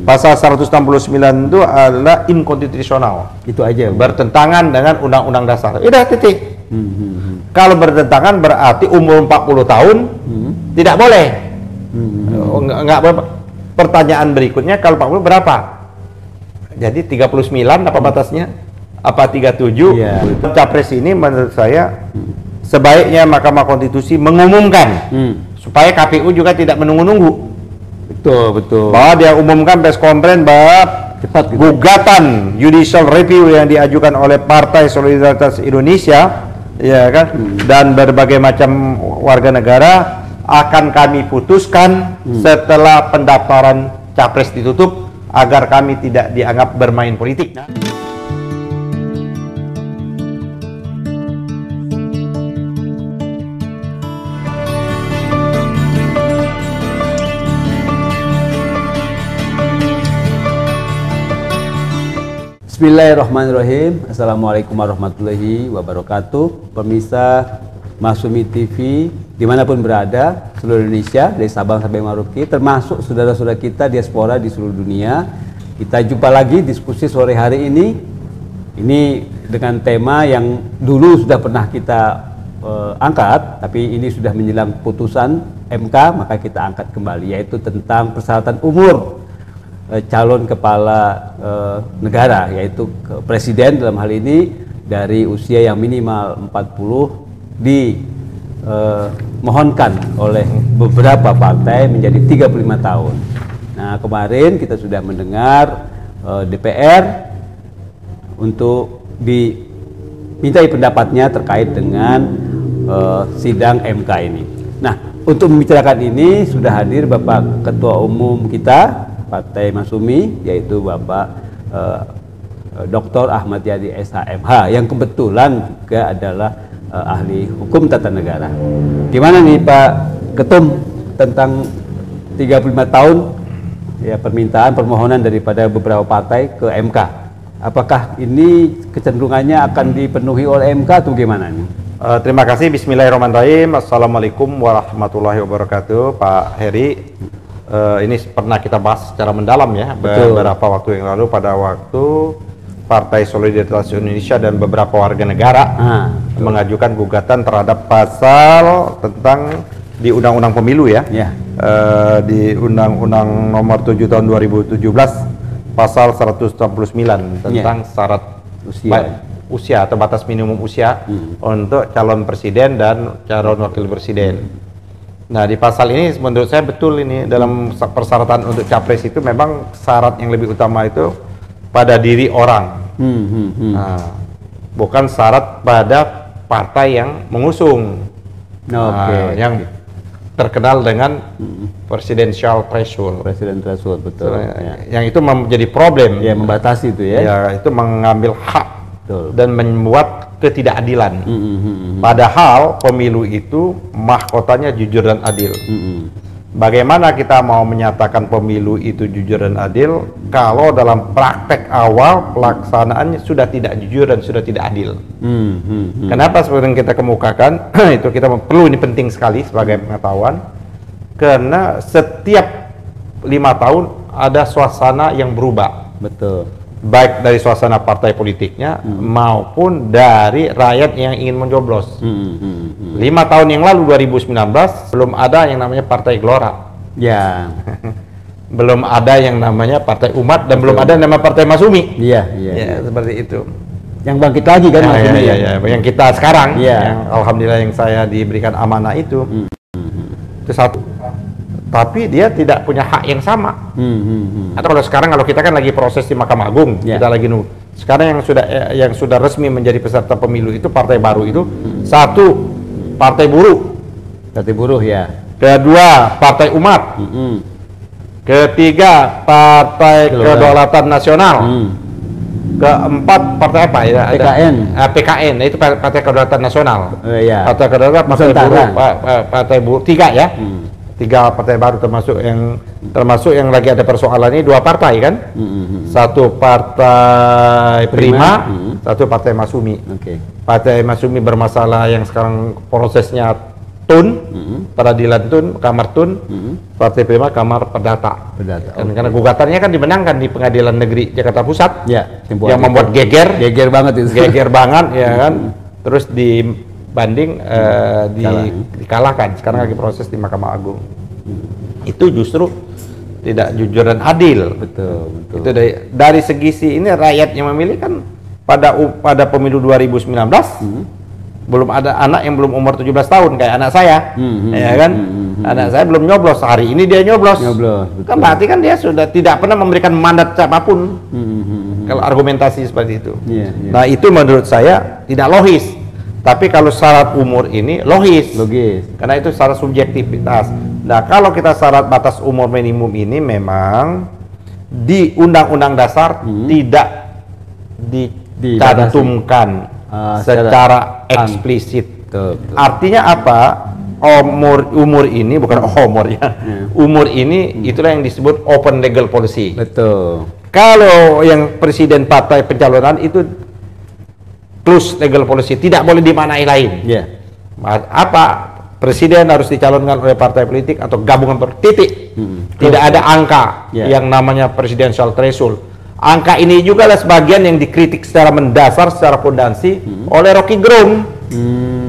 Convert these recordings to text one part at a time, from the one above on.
Pasal 169 itu adalah inkonstitusional. Itu aja. Bertentangan dengan Undang-Undang Dasar. Udah titik. Kalau bertentangan berarti umur 40 tahun tidak boleh. Enggak boleh. Pertanyaan berikutnya, kalau 40 berapa? Jadi 39 apa batasnya? Apa 37? Yeah. Capres ini menurut saya sebaiknya Mahkamah Konstitusi mengumumkan supaya KPU juga tidak menunggu-nunggu. Betul. Bahwa dia umumkan press conference bahwa Cepat gitu. gugatan judicial review yang diajukan oleh Partai Solidaritas Indonesia, ya kan, dan berbagai macam warga negara akan kami putuskan setelah pendaftaran capres ditutup agar kami tidak dianggap bermain politik. Bismillahirrahmanirrahim. Assalamualaikum warahmatullahi wabarakatuh. Pemirsa Masumi TV dimanapun berada, seluruh Indonesia dari Sabang sampai Merauke, termasuk saudara-saudara kita diaspora di seluruh dunia. Kita jumpa lagi diskusi sore hari ini dengan tema yang dulu sudah pernah kita angkat, tapi ini sudah menjelang putusan MK, maka kita angkat kembali, yaitu tentang persyaratan umur calon kepala negara, yaitu presiden dalam hal ini dari usia yang minimal 40 dimohonkan oleh beberapa partai menjadi 35 tahun. Nah, kemarin kita sudah mendengar DPR untuk dimintai pendapatnya terkait dengan sidang MK ini. Nah, untuk membicarakan ini sudah hadir Bapak Ketua Umum kita Partai Masumi, yaitu Bapak Dr. Ahmad Yani SHMH, yang kebetulan juga adalah ahli hukum tata negara. Gimana nih Pak Ketum tentang 35 tahun ya permohonan daripada beberapa partai ke MK? Apakah ini kecenderungannya akan dipenuhi oleh MK atau gimana nih? Terima kasih. Bismillahirrahmanirrahim. Assalamualaikum warahmatullahi wabarakatuh, Pak Heri. Ini pernah kita bahas secara mendalam ya. Betul. Beberapa waktu yang lalu, pada waktu Partai Solidaritas Indonesia dan beberapa warga negara mengajukan gugatan terhadap pasal tentang di Undang-Undang Pemilu ya. Di Undang-Undang Nomor 7 Tahun 2017 pasal 169 tentang syarat usia atau batas minimum usia untuk calon presiden dan calon wakil presiden. Nah, di pasal ini menurut saya betul ini, dalam persyaratan untuk capres itu memang syarat yang lebih utama itu pada diri orang. Nah, bukan syarat pada partai yang mengusung. Yang terkenal dengan presidential threshold. Betul. Yang itu menjadi problem. Ya, membatasi itu ya. Ya, itu mengambil hak. Betul. Dan membuat ketidakadilan. Padahal pemilu itu mahkotanya jujur dan adil. Bagaimana kita mau menyatakan pemilu itu jujur dan adil kalau dalam praktek awal pelaksanaannya sudah tidak jujur dan sudah tidak adil? Kenapa seperti yang kita kemukakan itu kita perlu, ini penting sekali sebagai pengetahuan, karena setiap 5 tahun ada suasana yang berubah. Betul. Baik dari suasana partai politiknya maupun dari rakyat yang ingin mencoblos. 5 tahun yang lalu 2019 belum ada yang namanya Partai Gelora. Ya. Belum ada yang namanya Partai Umat dan belum ada nama Partai Masumi. Ya, seperti itu. Yang bangkit lagi kan Masumi. Yang kita sekarang, yang alhamdulillah yang saya diberikan amanah itu. Itu satu. Tapi dia tidak punya hak yang sama. Atau kalau sekarang, kalau kita kan lagi proses di Mahkamah Agung, kita lagi nunggu. Sekarang yang sudah resmi menjadi peserta pemilu itu partai baru itu satu, Partai Buruh. Partai Buruh ya. Kedua, Partai Umat. Ketiga, Partai Kedaulatan Nasional. Keempat, partai apa ya? PKN. PKN, itu Partai Kedaulatan Nasional. Partai Kedaulatan, Partai Buruh, tiga ya. 3 partai baru, termasuk yang lagi ada persoalan ini 2 partai kan, satu Partai Prima, satu Partai Masumi. Partai Masumi bermasalah yang sekarang prosesnya Tun, peradilan Tun, Kamar Tun, Partai Prima, Kamar Perdata. Karena gugatannya kan dimenangkan di Pengadilan Negeri Jakarta Pusat, yang membuat geger banget itu. Geger banget, ya kan. Terus dibanding dikalahkan. Sekarang lagi proses di Mahkamah Agung. Itu justru tidak jujur dan adil. Betul. Itu dari segi ini rakyat yang memilih kan pada pemilu 2019 belum ada anak yang belum umur 17 tahun kayak anak saya, ya kan? Anak saya belum nyoblos, hari ini dia nyoblos. Kan berarti kan dia sudah tidak pernah memberikan mandat siapapun. Kalau argumentasi seperti itu. Nah, itu menurut saya tidak logis. Tapi kalau syarat umur ini logis. Karena itu syarat subjektivitas. Nah, kalau kita syarat batas umur minimum ini memang di Undang-Undang Dasar tidak dicantumkan secara eksplisit. Artinya apa? Umur ini bukan umur ya. Umur ini itulah yang disebut open legal policy. Betul. Kalau yang presiden partai pencalonan itu close legal policy, tidak boleh dimaknai lain. Apa? Presiden harus dicalonkan oleh partai politik atau gabungan titik. Tidak ada angka yang namanya presidential threshold. Angka ini juga lah sebagian yang dikritik secara mendasar, secara fondasi oleh Rocky Gerung.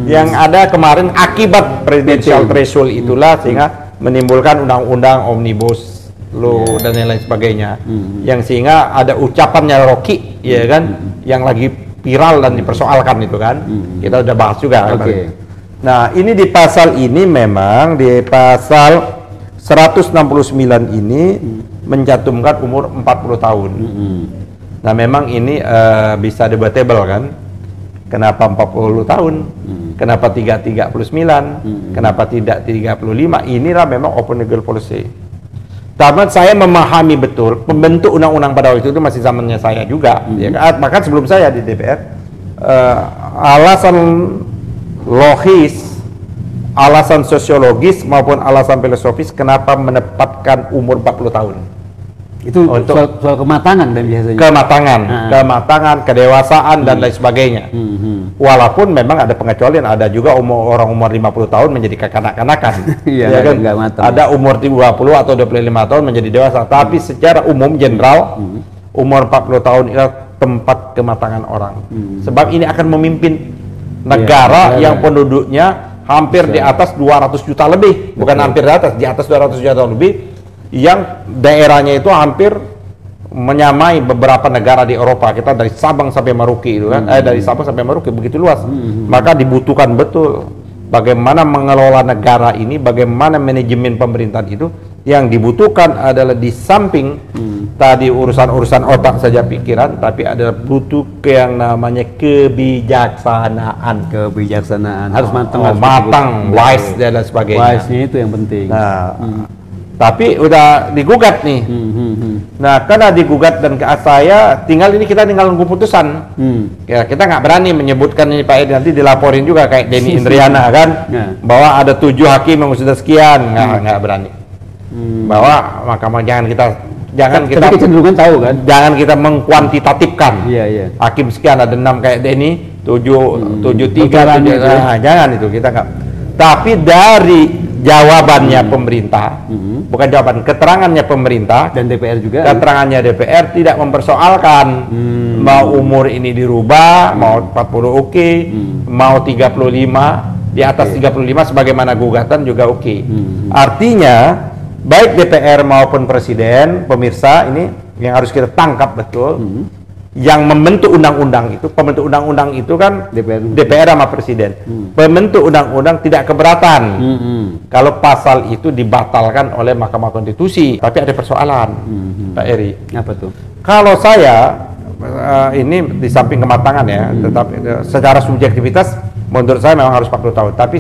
Yang ada kemarin akibat presidential threshold itulah sehingga menimbulkan undang-undang omnibus law dan lain-lain sebagainya. Yang sehingga ada ucapannya Rocky, ya kan, yang lagi viral dan dipersoalkan itu kan. Kita udah bahas juga. Nah, ini di pasal ini memang di pasal 169 ini mencantumkan umur 40 tahun. Nah, memang ini bisa debatable kan. Kenapa 40 tahun? Kenapa 39? Kenapa tidak 35? Inilah memang open legal policy. Tapi saya memahami betul pembentuk undang-undang pada waktu itu masih zamannya saya juga. Ya, bahkan sebelum saya di DPR, alasan logis, alasan sosiologis maupun alasan filosofis kenapa menempatkan umur 40 tahun. Itu untuk soal kematangan dan biasanya. Kematangan, kedewasaan dan lain sebagainya. Walaupun memang ada pengecualian, ada juga orang umur 50 tahun menjadi kekanak-kanakan. Ya kan? Ada umur 20 atau 25 tahun menjadi dewasa, tapi secara umum general umur 40 tahun itu tempat kematangan orang. Sebab ini akan memimpin negara yang penduduknya hampir di atas 200 juta lebih, bukan hampir di atas 200 juta lebih, yang daerahnya itu hampir menyamai beberapa negara di Eropa. Kita dari Sabang sampai Maroke itu kan, dari Sabang sampai Maroke begitu luas. Maka dibutuhkan betul bagaimana mengelola negara ini, bagaimana manajemen pemerintahan itu. Yang dibutuhkan adalah di samping tadi urusan-urusan otak saja pikiran, tapi ada butuh yang namanya kebijaksanaan. Harus matang, wise dan lain sebagainya. Wise-nya itu yang penting. Nah, tapi udah digugat nih. Nah, karena digugat dan ke saya tinggal nunggu putusan. Ya, kita nggak berani menyebutkan ini Pak Edi, nanti dilaporin juga kayak Denny Indriana kan, bahwa ada 7 hakim yang sudah sekian, nggak berani. Bahwa mahkamah jangan kita kecenderungan tahu kan, jangan kita mengkuantitatifkan. Hakim sekian ada 6 kayak Denny, 73, jangan itu kita nggak. Tapi dari jawabannya pemerintah, bukan jawaban, keterangannya pemerintah dan DPR juga. Keterangannya DPR tidak mempersoalkan mau umur ini dirubah, mau 40 oke, mau 35, di atas 35 sebagaimana gugatan juga oke. Artinya baik DPR maupun Presiden, pemirsa ini yang harus kita tangkap betul. Yang membentuk undang-undang itu, pembentuk undang-undang itu kan DPR sama Presiden. Pembentuk undang-undang tidak keberatan kalau pasal itu dibatalkan oleh Mahkamah Konstitusi. Tapi ada persoalan, Pak Eri. Apa tuh? Kalau saya ini di samping kematangan ya, tetapi secara subjektivitas menurut saya memang harus 40 tahun. Tapi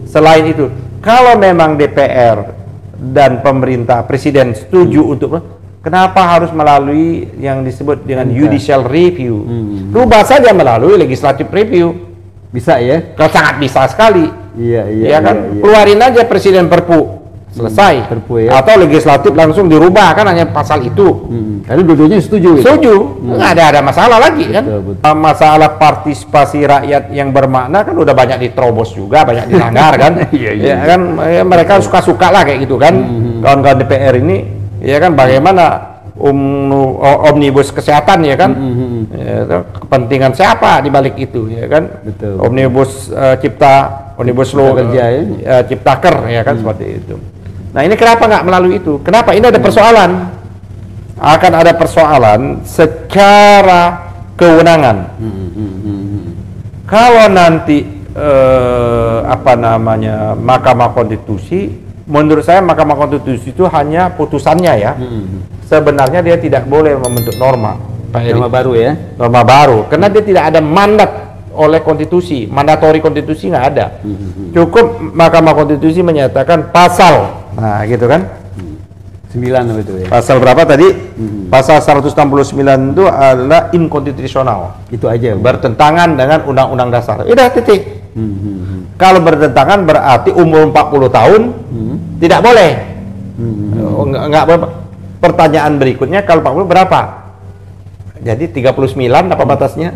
selain itu, kalau memang DPR dan pemerintah, Presiden setuju untuk, kenapa harus melalui yang disebut dengan judicial review? Rubah saja melalui legislative review. Bisa ya? Kalau sangat bisa sekali. Iya kan? Keluarin aja Presiden Perpu selesai. Perpu ya. Atau legislatif langsung dirubah, kan hanya pasal itu. Karena dua-duanya setuju. Setuju, nggak ada masalah lagi kan. Betul. Masalah partisipasi rakyat yang bermakna kan udah banyak diterobos juga, banyak dilanggar kan. Ya kan, ya, mereka suka-suka lah kayak gitu kan. Kawan-kawan DPR ini, ya kan bagaimana omnibus kesehatan ya kan. Ya, kepentingan siapa di balik itu ya kan. Betul. Omnibus omnibus law kerja ya. Ciptaker ya kan seperti itu. Nah ini kenapa nggak melalui itu? Kenapa ini ada persoalan? Akan ada persoalan secara kewenangan. Kalau nanti Mahkamah Konstitusi, menurut saya Mahkamah Konstitusi itu hanya putusannya ya. Sebenarnya dia tidak boleh membentuk norma. Norma baru ya? Norma baru, karena dia tidak ada mandat oleh konstitusi, mandatori konstitusi nggak ada. Cukup Mahkamah Konstitusi menyatakan pasal, nah gitu kan? 9 itu ya. Pasal berapa tadi? Pasal 169 itu adalah inkonstitusional. Itu aja. Bertentangan dengan Undang-Undang Dasar. Udah titik. Kalau bertentangan berarti umur 40 tahun tidak boleh. Enggak. Pertanyaan berikutnya, kalau 40 berapa? Jadi 39 apa batasnya?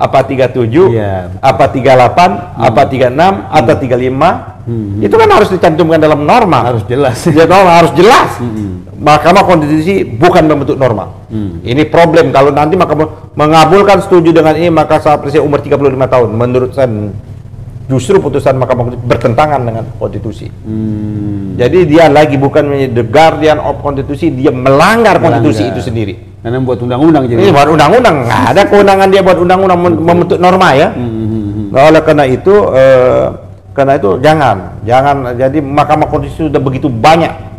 Apa 37? Ya. Apa 38? Apa 36? Atau 35? Itu kan harus dicantumkan dalam norma. Harus jelas. Ya, norma harus jelas. Mahkamah Konstitusi bukan membentuk norma. Ini problem. Kalau nanti Mahkamah mengabulkan setuju dengan ini, maka saat presiden umur 35 tahun. Menurut saya justru putusan Mahkamah Konstitusi bertentangan dengan konstitusi. Jadi dia lagi bukan the guardian of konstitusi, dia melanggar konstitusi itu sendiri. Karena buat undang-undang jadi. Ini buat undang-undang, nggak ada kewenangan dia buat undang-undang membentuk norma ya. Oleh karena itu jangan. Jadi Mahkamah Konstitusi sudah begitu banyak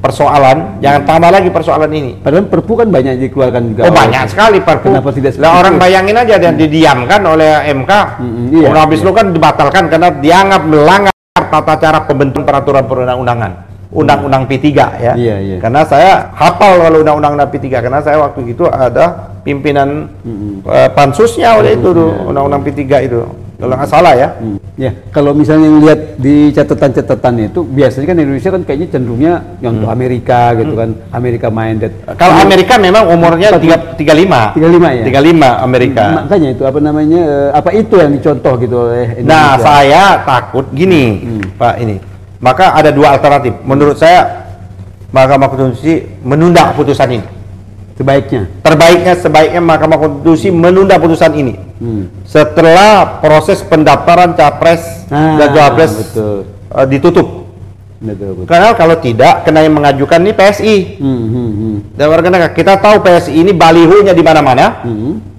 persoalan, jangan tambah lagi persoalan ini. Padahal perpu kan banyak dikeluarkan juga. Oh banyak sekali perpu. Kenapa tidak lah orang bayangin aja dan didiamkan oleh MK. Habis itu kan dibatalkan karena dianggap melanggar tata cara pembentukan peraturan perundang-undangan. Undang-undang P3 ya. Iya. Karena saya hafal kalau undang-undang P3 karena saya waktu itu ada pimpinan pansusnya oleh itu tuh undang-undang P3 itu. Kalau nggak salah ya. Ya, kalau misalnya lihat di catatan-catatan itu biasanya kan Indonesia kan kayaknya cenderungnya contoh Amerika gitu kan. Amerika minded. Kalau Amerika memang umurnya 35 ya. 35 Amerika. Makanya itu apa namanya? Apa itu yang dicontoh gitu oleh Indonesia? Nah, saya takut gini, Pak ini. Maka ada dua alternatif. Menurut saya Mahkamah Konstitusi menunda putusan ini. Sebaiknya Mahkamah Konstitusi menunda putusan ini. Setelah proses pendaftaran capres dan cawapres ditutup. Betul. Karena kalau tidak, kena yang mengajukan ini PSI. Dan karena kita tahu PSI ini balihonya di mana-mana,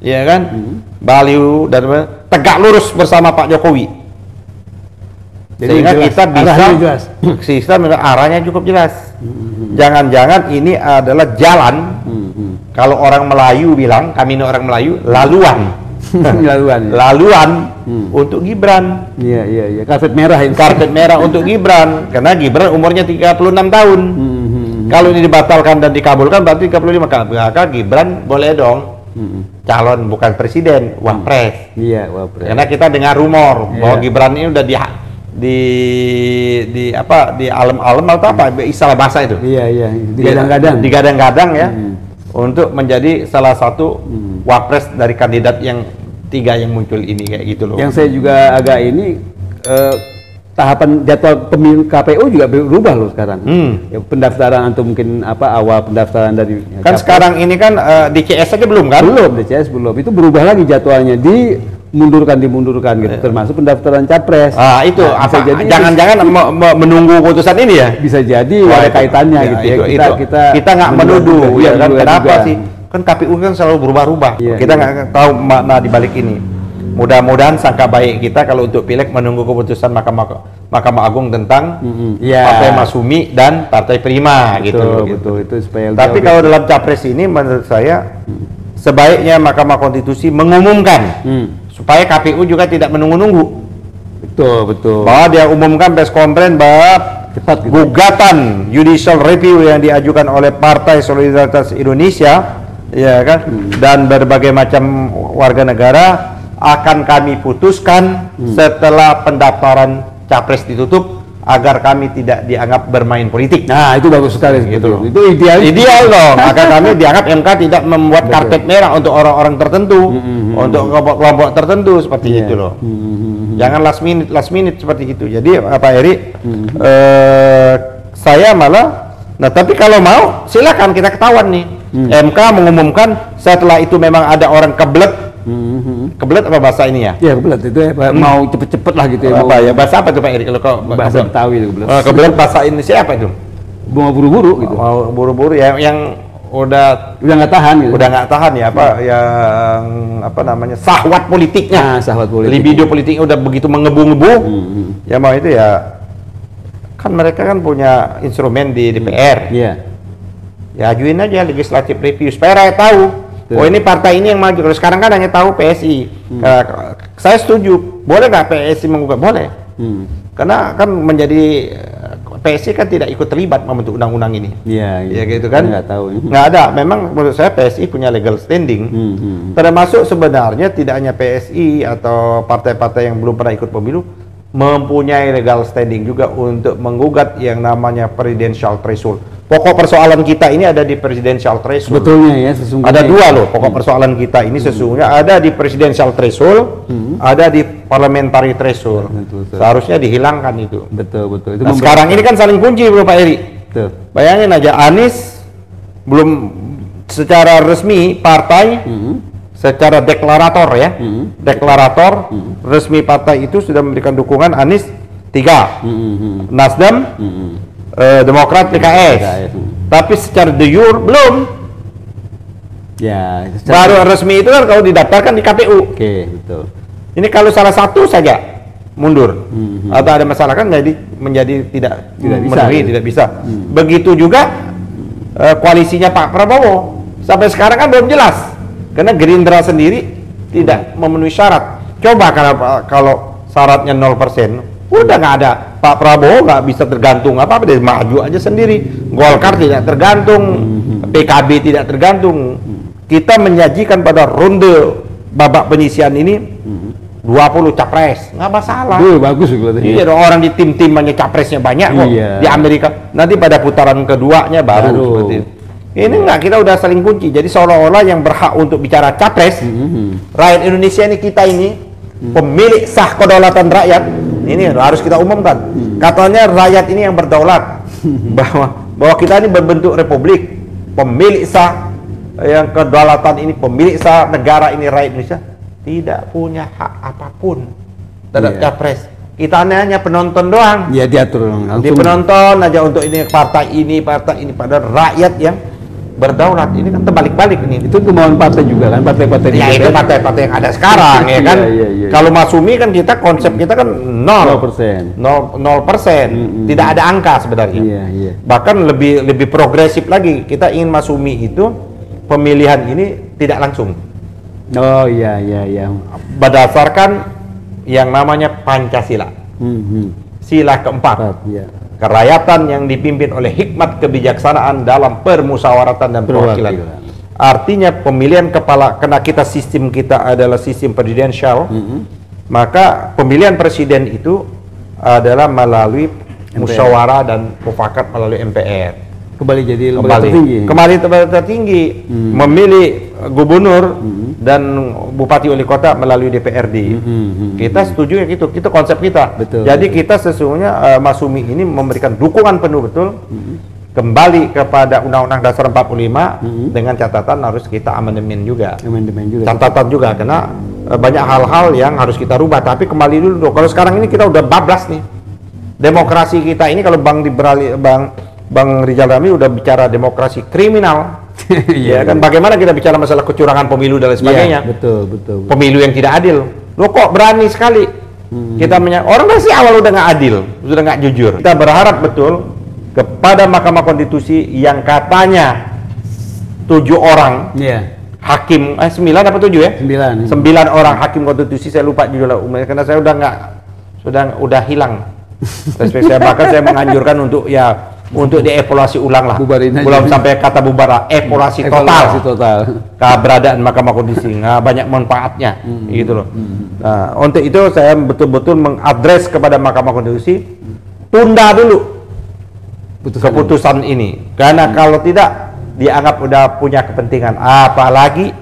ya kan? Baliho dan tegak lurus bersama Pak Jokowi. Sehingga kita bisa sistem arahnya cukup jelas. Jangan-jangan ini adalah jalan. Kalau orang Melayu bilang, kami ini orang Melayu, laluan. laluan untuk Gibran. Iya. Karpet merah ini. Karpet merah untuk Gibran. Karena Gibran umurnya 36 tahun. Kalau ini dibatalkan dan dikabulkan berarti 35. Maka Gibran boleh dong calon bukan presiden, wapres. Iya, wapres. Karena kita dengar rumor bahwa Gibran ini udah di alam-alam atau apa istilah bahasa itu. Iya. Digadang-gadang ya. Untuk menjadi salah satu wapres dari kandidat yang 3 yang muncul ini kayak gitu loh. Yang saya juga agak ini tahapan jadwal pemilu KPU juga berubah loh sekarang. Ya, pendaftaran atau mungkin awal pendaftaran dari kan capres. Sekarang ini kan DCS aja belum kan? Belum, DCS belum. Itu berubah lagi jadwalnya dimundurkan gitu, termasuk pendaftaran capres. Itu jangan-jangan menunggu putusan ini ya? Bisa jadi ada kaitannya gitu ya. Kita nggak menuduh ya kan, kenapa sih? Kan KPU kan selalu berubah-ubah. Kita nggak tahu makna di balik ini. Mudah-mudahan sangka baik kita kalau untuk pileg menunggu keputusan Mahkamah Agung tentang Partai Masyumi dan Partai Prima gitu. Itu supaya. Tapi kalau dalam capres ini menurut saya sebaiknya Mahkamah Konstitusi mengumumkan supaya KPU juga tidak menunggu-nunggu. Betul. Bahwa dia umumkan press conference bahwa cepat gugatan judicial review yang diajukan oleh Partai Solidaritas Indonesia ya kan dan berbagai macam warga negara akan kami putuskan setelah pendaftaran capres ditutup agar kami tidak dianggap bermain politik. Nah, itu bagus sekali Gitu. Itu ideal. Ideal dong, agar kami dianggap MK tidak membuat karpet merah untuk orang-orang tertentu, untuk kelompok-kelompok tertentu seperti itu loh. Jangan last minute seperti itu. Jadi Pak Eri, saya malah, nah tapi kalau mau silakan kita ketahuan nih. MK mengumumkan setelah itu memang ada orang kebelet. Kebelet apa bahasa ini ya? Ya kebelet itu ya, mau cepet-cepet lah gitu ya. Apa ya? Bahasa apa tuh Pak Eri kalau bahasa Betawi itu kebelet. Kebelet bahasa Indonesia apa itu? Mau buru-buru gitu. Mau buru-buru yang udah nggak tahan gitu. Udah nggak tahan ya apa yang apa namanya syahwat politiknya. Nah, syahwat politik. Libido politiknya udah begitu mengebu-ngebu. Ya mau itu ya kan mereka kan punya instrumen di DPR. Iya. Ya ajuin aja legislative review supaya rakyat tahu. Oh ini partai ini yang maju. Kalau sekarang kan hanya tahu PSI. Saya setuju. Boleh nggak PSI menggugat? Boleh. Karena kan menjadi PSI kan tidak ikut terlibat membentuk undang-undang ini. Iya. Ya gitu kan. Nggak tahu. Nggak ada. Memang menurut saya PSI punya legal standing. Termasuk sebenarnya tidak hanya PSI atau partai-partai yang belum pernah ikut pemilu mempunyai legal standing juga untuk menggugat yang namanya presidential threshold. Pokok persoalan kita ini ada di presidential threshold. Sebetulnya ya, sesungguhnya. Ada dua loh pokok persoalan kita ini sesungguhnya ada di presidential threshold, ada di parliamentary threshold. Betul. Seharusnya dihilangkan itu. Betul. Itu Nah, sekarang ini kan saling kunci bro Pak Eri. Betul. Bayangin aja Anies belum secara resmi partai, secara deklarator ya, deklarator resmi partai itu sudah memberikan dukungan Anies 3, Nasdem, Demokrat, PKS. Tapi secara de jure belum. Ya. Baru resmi itu kan kalau didaftarkan di KPU. Oke, betul. Ini kalau salah satu saja mundur atau ada masalah kan menjadi tidak memenuhi, tidak bisa. Begitu juga koalisinya Pak Prabowo sampai sekarang kan belum jelas karena Gerindra sendiri tidak memenuhi syarat. Coba kalau syaratnya 0%. Udah nggak ada, Pak Prabowo nggak bisa tergantung apa-apa, dia maju aja sendiri. Golkar tidak tergantung, PKB tidak tergantung. Kita menyajikan pada ronde babak penyisian ini 20 capres, nggak masalah. Bagus kelihatannya. Iya, orang di tim-tim banyak capresnya banyak kok. Di Amerika nanti pada putaran keduanya baru. Seperti itu. Ini nggak, kita udah saling kunci. Jadi seolah-olah yang berhak untuk bicara capres, rakyat Indonesia ini, kita ini pemilik sah kedaulatan rakyat. Ini harus kita umumkan. Katanya rakyat ini yang berdaulat, bahwa kita ini berbentuk republik, pemilik sah yang kedaulatan ini, pemilik sah negara ini rakyat Indonesia tidak punya hak apapun terhadap capres. Kita hanya penonton doang. Iya, diatur langsung. Di penonton aja untuk ini partai ini pada rakyat yang berdaulat. Ini kan terbalik-balik ini. Itu kemauan partai juga kan, partai-partai. Ya itu partai-partai yang ada sekarang ya kan. Kalau Masumi kan kita konsep kita kan 0%. Tidak ada angka sebenarnya. Bahkan lebih progresif lagi. Kita ingin Masumi itu pemilihan ini tidak langsung. Oh iya. Berdasarkan yang namanya Pancasila. Sila keempat. Kerakyatan yang dipimpin oleh hikmat kebijaksanaan dalam permusyawaratan dan perwakilan. Artinya pemilihan kepala, karena sistem kita adalah sistem presidensial, maka pemilihan presiden itu adalah melalui musyawarah dan mufakat melalui MPR. Kembali jadi lembaga tertinggi. Kembali tertinggi, memilih gubernur dan bupati wali kota melalui DPRD. Kita setuju ya gitu, itu konsep kita. Jadi kita sesungguhnya Masumi ini memberikan dukungan penuh betul kembali kepada Undang-Undang Dasar 45 dengan catatan harus kita amandemen juga. Catatan juga karena banyak hal-hal yang harus kita rubah. Tapi kembali dulu, kalau sekarang ini kita udah bablas nih. Demokrasi kita ini kalau Bang Rizal Ramli udah bicara demokrasi kriminal. Ya kan, bagaimana kita bicara masalah kecurangan pemilu dan lain sebagainya. Betul. Pemilu yang tidak adil. Lo kok berani sekali kita orang dari awal udah nggak adil, sudah nggak jujur. Kita berharap betul kepada Mahkamah Konstitusi yang katanya 7 orang hakim, 9 apa 7 ya? 9 orang hakim konstitusi, saya lupa judulnya karena saya udah hilang. Respect saya, bahkan saya menganjurkan untuk dievaluasi ulang lah. Belum sampai kata bubar, evaluasi total. Keberadaan Mahkamah Konstitusi, banyak manfaatnya, gitu loh. Nah, untuk itu saya betul-betul mengadres kepada Mahkamah Konstitusi tunda dulu keputusan ini, karena kalau tidak dianggap udah punya kepentingan, apalagi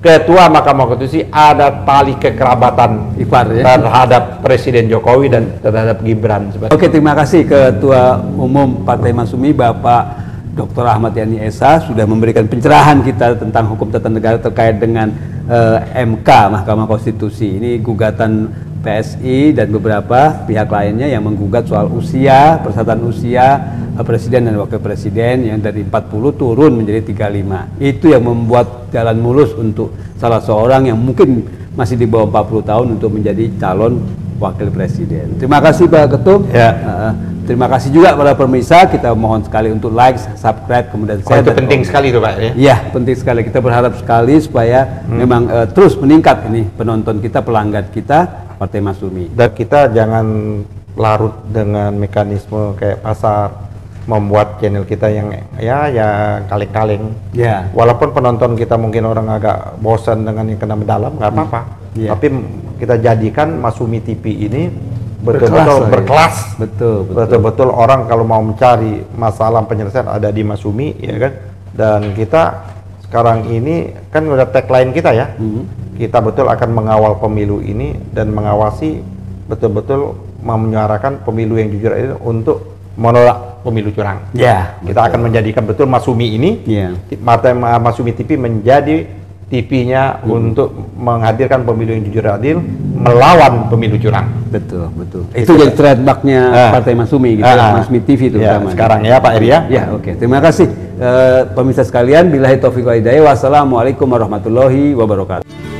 Ketua Mahkamah Konstitusi ada tali kekerabatan terhadap Presiden Jokowi dan terhadap Gibran. Oke, terima kasih Ketua Umum Partai Masyumi Bapak Dr. Ahmad Yani Esa sudah memberikan pencerahan kita tentang hukum tata negara terkait dengan MK Mahkamah Konstitusi. Ini gugatan PSI dan beberapa pihak lainnya yang menggugat soal usia, persyaratan usia Presiden dan Wakil Presiden yang dari 40 turun menjadi 35. Itu yang membuat jalan mulus untuk salah seorang yang mungkin masih di bawah 40 tahun untuk menjadi calon Wakil Presiden. Terima kasih Pak Ketum. Ya. Terima kasih juga para pemirsa. Kita mohon sekali untuk like, subscribe, kemudian share. Itu penting sekali itu Pak. Iya, penting sekali. Kita berharap sekali supaya memang terus meningkat ini penonton kita, pelanggan kita Partai Masyumi. Dan kita jangan larut dengan mekanisme kayak pasar, membuat channel kita yang yang kaleng-kaleng. Ya. Walaupun penonton kita mungkin orang agak bosan dengan yang kena mendalam, nggak apa-apa. Ya. Tapi kita jadikan Masyumi TV ini betul-betul berkelas. Betul-betul orang kalau mau mencari masalah penyelesaian ada di Masyumi, ya kan. Dan kita sekarang ini kan udah tagline kita ya. Kita betul akan mengawal pemilu ini dan mengawasi betul-betul menyuarakan pemilu yang jujur ini untuk menolak pemilu curang. Ya, kita akan menjadikan betul Masyumi ini, Partai Masyumi TV menjadi TV-nya untuk menghadirkan pemilu yang jujur adil, melawan pemilu curang. Betul. Itu jadi trademarknya Partai Masyumi gitu, Masyumi TV itu sekarang ya Pak Eri ya. Ya, oke. Terima kasih pemirsa sekalian. Billahi taufiq wal hidayah. Wassalamualaikum warahmatullahi wabarakatuh.